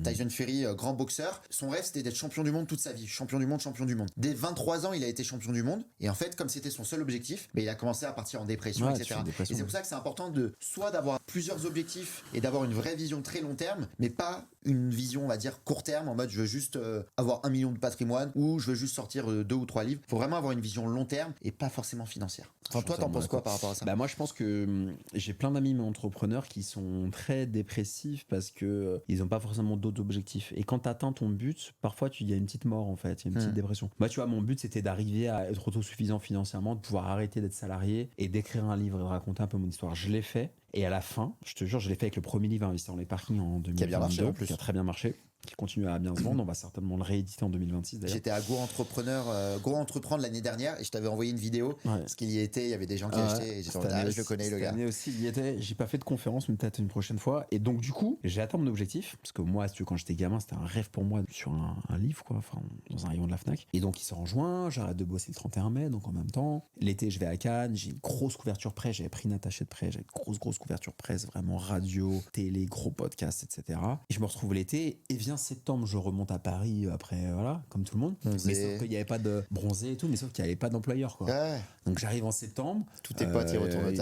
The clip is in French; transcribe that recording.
Tyson Fury, grand boxeur. Son rêve, c'était d'être champion du monde toute sa vie. Champion du monde, champion du monde. Dès 23 ans, il a été champion du monde. Et en fait, comme c'était son seul objectif, il a commencé à partir en dépression, etc. Et c'est pour ça que c'est important soit d'avoir plusieurs objectifs et d'avoir une vraie vision très long terme, mais pas une vision, on va dire, court terme, en mode je veux juste avoir 1 million de patrimoine ou je veux juste sortir 2 ou 3 livres. Faut vraiment avoir une vision long terme et pas forcément financière. Enfin, toi, t'en penses quoi par rapport à ça? Moi, je pense que j'ai plein d'amis entrepreneurs qui sont très dépressifs parce que ils ont pas forcément d'autres objectifs. Et quand t'atteins ton but, parfois il y a une petite mort en fait, il y a une petite dépression. Moi, tu vois, mon but c'était d'arriver à être autosuffisant financièrement, de pouvoir arrêter d'être salarié et d'écrire un livre et de raconter un peu mon histoire. Je l'ai fait. Et à la fin, je te jure, je l'ai fait avec le premier livre Investir dans les parkings en 2022, qui a bien marché en plus. Qui a très bien marché, qui continue à bien se vendre. On va certainement le rééditer en 2026 d'ailleurs. J'étais à Go Entreprendre l'année dernière et je t'avais envoyé une vidéo parce qu'il y était, il y avait des gens qui achetaient et j'étais je le connais le gars. Cette année aussi, il y était. J'ai pas fait de conférence, mais peut-être une prochaine fois. Et donc du coup, j'ai atteint mon objectif parce que moi, quand j'étais gamin, c'était un rêve pour moi sur un livre, quoi, enfin dans un rayon de la Fnac. Et donc il sort en juin, j'arrête de bosser le 31 mai, donc en même temps, l'été, je vais à Cannes, j'ai une grosse couverture presse, j'avais pris une attachée de presse, j'avais une grosse couverture presse, vraiment radio, télé, gros podcast, etc. Et je me retrouve l'été et vient septembre, je remonte à Paris après, voilà, comme tout le monde. Mais sauf qu'il n'y avait pas de bronzé et tout, mais sauf qu'il n'y avait pas d'employeur, quoi. Ouais. Donc j'arrive en septembre. Tous tes potes, ils retournent au taf.